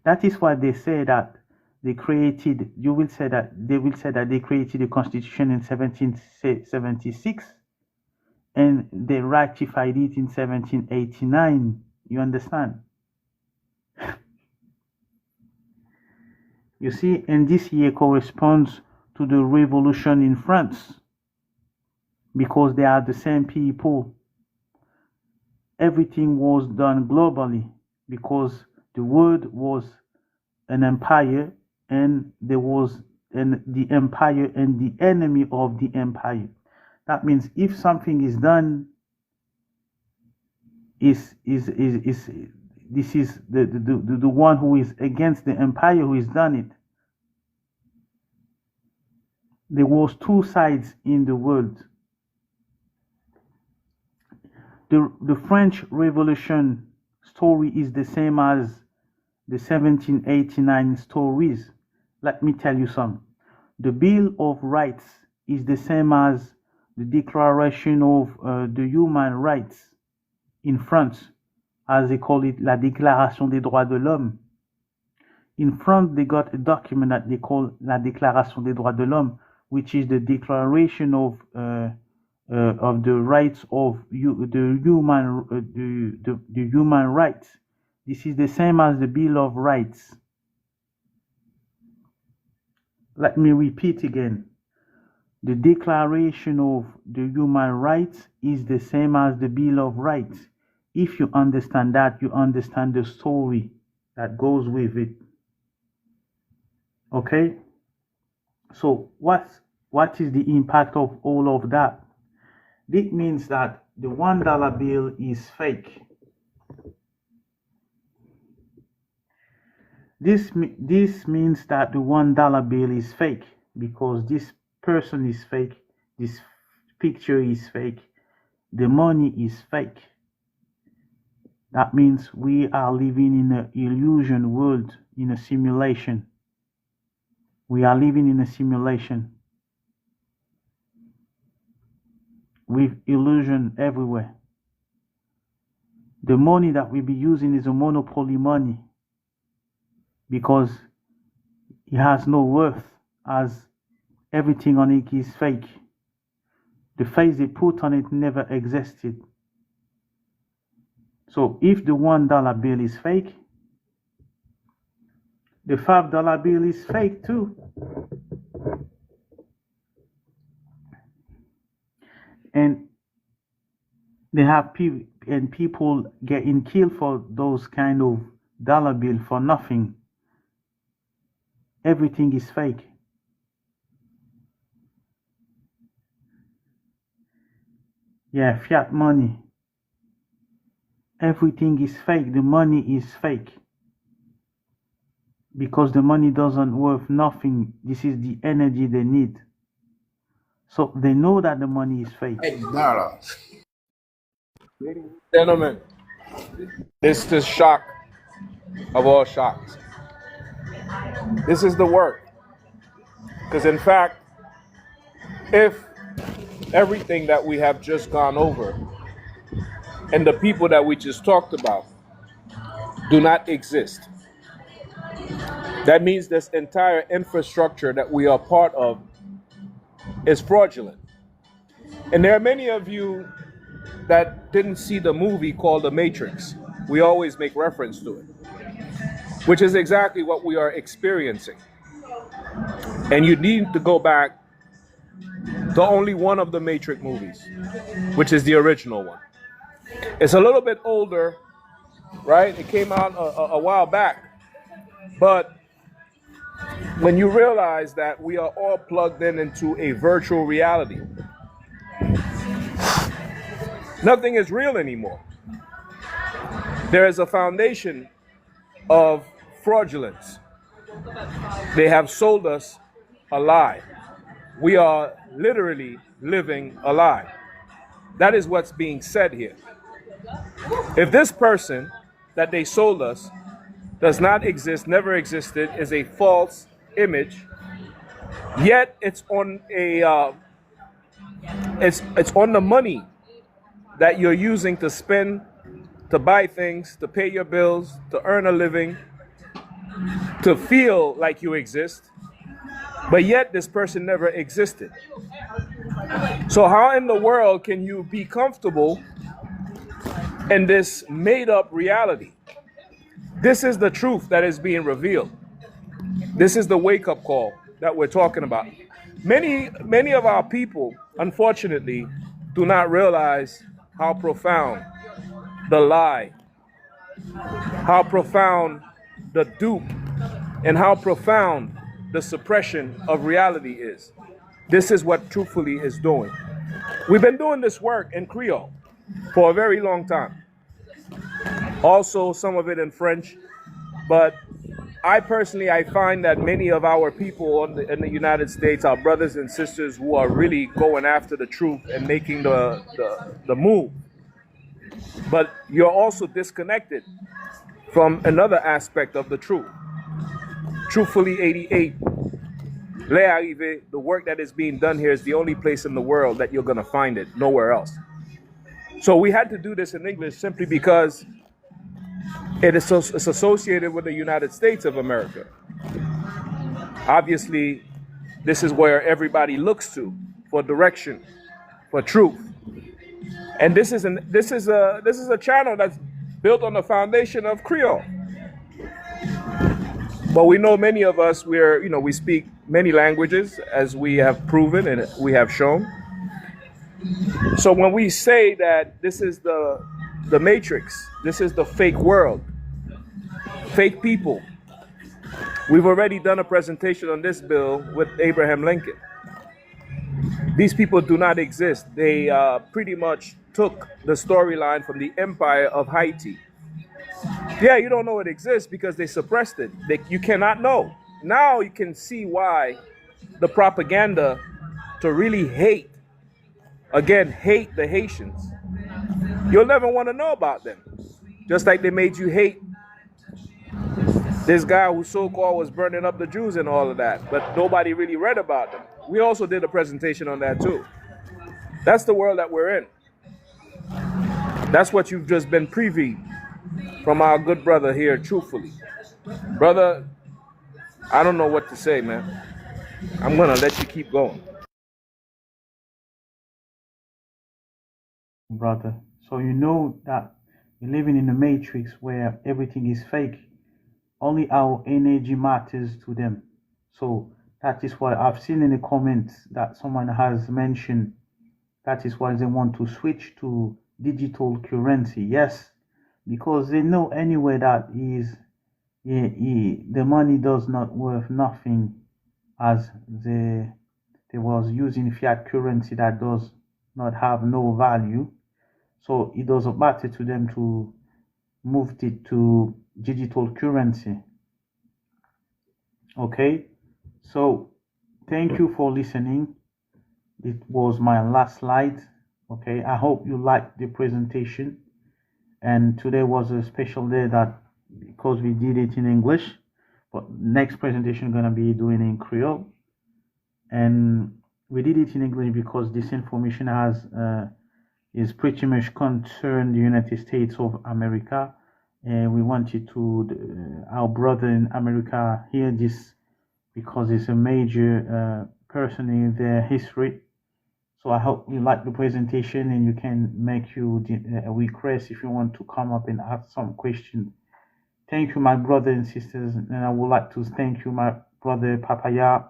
That is why they say that they created, you will say that they will say that they created the constitution in 1776 and they ratified it in 1789. You understand? You see, and this year corresponds to the revolution in France because they are the same people. Everything was done globally because the world was an empire and there was the empire and the enemy of the empire. That means if something is done, this is the one who is against the empire who has done it. There was two sides in the world. The French Revolution story is the same as the 1789 stories. Let me tell you some. The Bill of Rights is the same as the Declaration of the Human Rights in France, as they call it, La Déclaration des Droits de l'Homme. In France, they got a document that they call La Déclaration des Droits de l'Homme, which is the declaration of the rights of the human rights. This is the same as the Bill of Rights. Let me repeat again. The Declaration of the Human Rights is the same as the Bill of Rights. If you understand that, you understand the story that goes with it. Okay? So what is the impact of all of that? This means that the $1 bill is fake. This means that the $1 bill is fake because this person is fake, this picture is fake, the money is fake. That means we are living in an illusion world, in a simulation. We are living in a simulation with illusion everywhere. The money that we be using is a monopoly money because it has no worth, as everything on it is fake. The face they put on it never existed. So if the $1 bill is fake, the $5 bill is fake too. And they have people getting killed for those kind of dollar bill for nothing. Everything is fake. Yeah, fiat money. Everything is fake. The money is fake. Because the money doesn't worth nothing. This is the energy they need. So they know that the money is fake. Gentlemen, this is the shock of all shocks. This is the work. Because in fact, if everything that we have just gone over and the people that we just talked about do not exist, that means this entire infrastructure that we are part of is fraudulent. And there are many of you that didn't see the movie called The Matrix. We always make reference to it, which is exactly what we are experiencing. And you need to go back to only one of the Matrix movies, which is the original one. It's a little bit older, right? It came out a while back. But when you realize that we are all plugged into a virtual reality, nothing is real anymore. There is a foundation of fraudulence. They have sold us a lie. We are literally living a lie. That is what's being said here. If this person that they sold us does not exist, never existed, is a false image, yet it's on a it's on the money that you're using to spend, to buy things, to pay your bills, to earn a living, to feel like you exist, but yet this person never existed. So how in the world can you be comfortable in this made up reality? This is the truth that is being revealed. This is the wake up call that we're talking about. Many of our people, unfortunately, do not realize how profound the lie, how profound the dupe, and how profound the suppression of reality is. This is what Truthfully is doing. We've been doing this work in Kreyol for a very long time. Also, some of it in French. But I find that many of our people in the United States, our brothers and sisters who are really going after the truth and making the move. But you're also disconnected from another aspect of the truth. Truthfully 88, Learive, the work that is being done here is the only place in the world that you're going to find it, nowhere else. So we had to do this in English simply because it's associated with the United States of America. Obviously, this is where everybody looks to for direction, for truth. And this is a channel that's built on the foundation of Kreyol. But we know many of us, we speak many languages, as we have proven and we have shown. So when we say that this is the matrix, this is the fake world, fake people, we've already done a presentation on this bill with Abraham Lincoln. These people do not exist. They pretty much took the storyline from the Empire of Haiti. Yeah, you don't know it exists because they suppressed it. You cannot know. Now you can see why the propaganda to really hate the Haitians. You'll never want to know about them. Just like they made you hate this guy who so-called was burning up the Jews and all of that, but nobody really read about them. We also did a presentation on that too. That's the world that we're in. That's what you've just been previewed from our good brother here, Truthfully. Brother, I don't know what to say, man. I'm gonna let you keep going. Brother, so you know that you're living in a matrix where everything is fake. Only our energy matters to them. So that is why I've seen in the comments that someone has mentioned that is why they want to switch to digital currency. Yes, because they know anyway that the money does not worth nothing, as they was using fiat currency that does not have no value. So it doesn't matter to them to move it to digital currency. Okay, so thank you for listening. It was my last slide. Okay, I hope you liked the presentation. And today was a special day that because we did it in English, but next presentation gonna be doing in Kreyol. And we did it in English because this information is pretty much concerned the United States of America, and we wanted to our brother in America hear this because it's a major person in their history. So I hope you like the presentation, and you can make you a request if you want to come up and ask some questions. Thank you, my brothers and sisters, and I would like to thank you, my brother Papaya,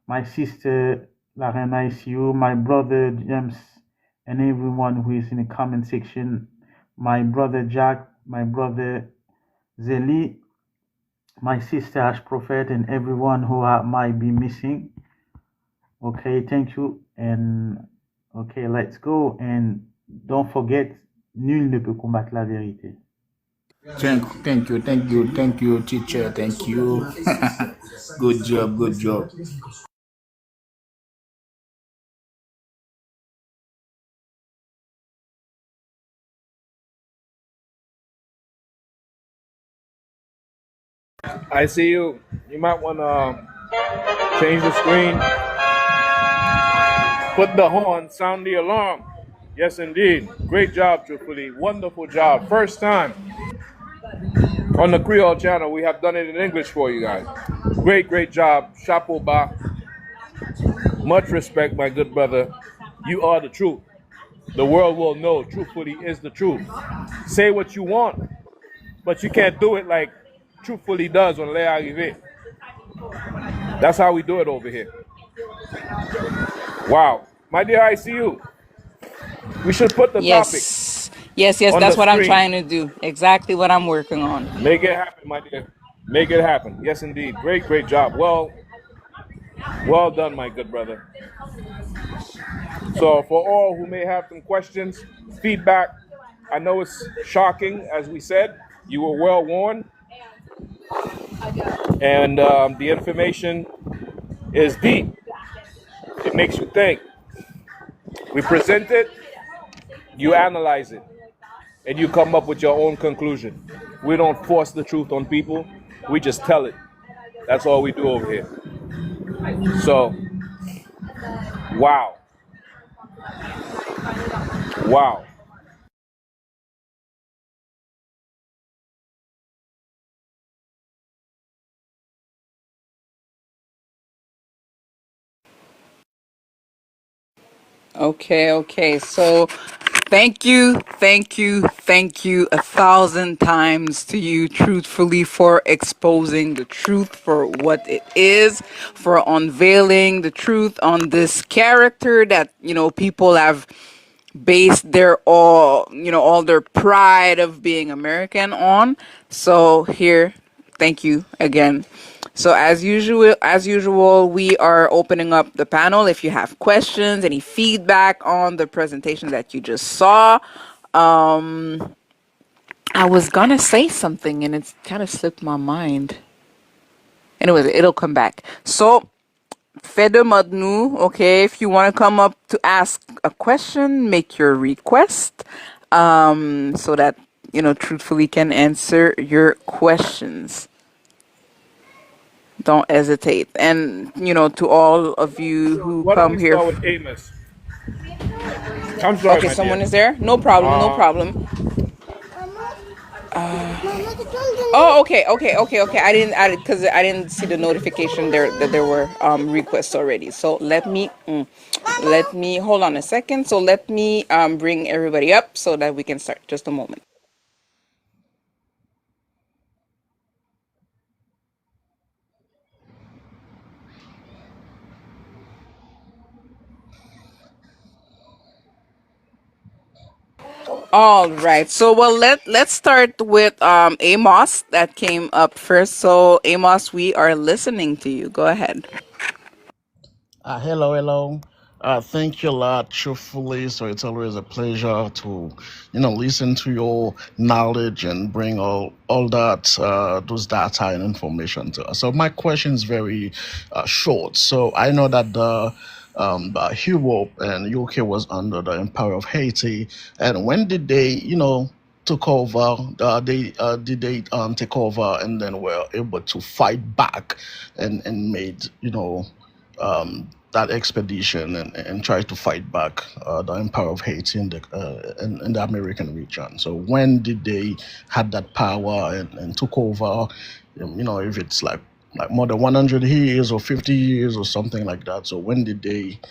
my sister Larena ICU, my brother James, and everyone who is in the comment section, my brother Jack, my brother Zeli, my sister Ash Prophet, and everyone who might be missing. Okay, thank you, and okay, let's go, and don't forget, nul ne peut combattre la vérité. Thank you, teacher, thank you. Good job. I see you. You might want to change the screen. Put the horn, sound the alarm. Yes, indeed. Great job, Truthfully. Wonderful job. First time. on the Kreyol channel. We have done it in English for you guys. Great job. Chapeau bas. Much respect, my good brother. You are the truth. The world will know truthfully is the truth. Say what you want, but you can't do it like truthfully does on Learive. That's how we do it over here. Wow. My dear ICU, we should put the topic Yes, on the that's what I'm screen. trying to do. Exactly what I'm working on. Make it happen, my dear. Make it happen. Yes, indeed. Great job. Well done, my good brother. So for all who may have some questions, feedback, I know it's shocking, as we said. You were well warned. And the information is deep. It makes you think. We present it, you analyze it, and you come up with your own conclusion. We don't force the truth on people. We just tell it. That's all we do over here. So, wow. Okay. So thank you 1,000 times to you, truthfully, for exposing the truth for what it is, for unveiling the truth on this character that, people have based all their pride of being American on. So here, thank you again. So as usual, we are opening up the panel. If you have questions, any feedback on the presentation that you just saw. I was gonna say something and it's kind of slipped my mind. Anyways, it'll come back. So Faites-nous, okay? If you want to come up to ask a question, make your request, so that truthfully can answer your questions. Don't hesitate. And to all of you who Why don't come we here. start with Amos? I'm sorry, Okay, my someone dear. is there. No problem. No problem. Oh, okay. I didn't add it because I didn't see the notification there that there were requests already. So let me hold on a second. So let me bring everybody up so that we can start. Just a moment. All right. So let's start with Amos that came up first. So Amos, we are listening to you. Go ahead. Hello. Thank you a lot, truthfully. So it's always a pleasure to, listen to your knowledge and bring all that those data and information to us. So my question is very short. So I know that the Europe and UK was under the empire of Haiti, and when did they, took over? Did they take over and then were able to fight back and made that expedition and try to fight back the Empire of Haiti in the American region. So when did they had that power and took over? If it's like more than 100 years or 50 years or something like that. So when did they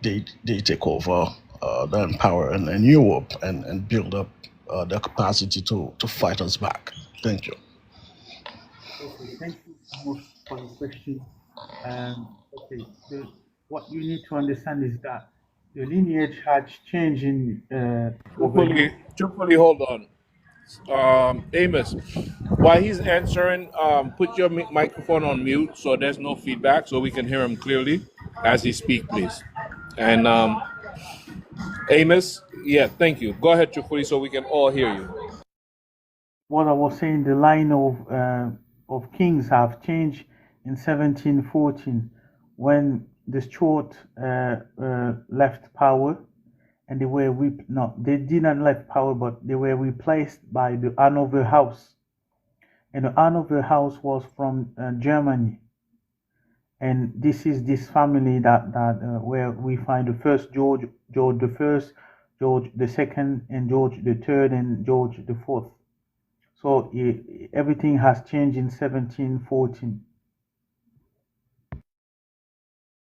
take over the empire in Europe and build up the capacity to fight us back? Thank you. Okay, thank you Amos, for the question. Okay, what you need to understand is that the lineage has changed over years. Truthfully, hold on. Amos, while he's answering, put your microphone on mute so there's no feedback so we can hear him clearly as he speaks, please. And Amos, yeah, thank you. Go ahead, truthfully, so we can all hear you. What I was saying, the line of kings have changed in 1714 when the Stuart left power, and they were no, they didn't left power, but they were replaced by the Hanover House, and the Hanover House was from Germany, and this is this family that where we find the first George the first, George the second, and George the third, and George the fourth. So everything has changed in 1714.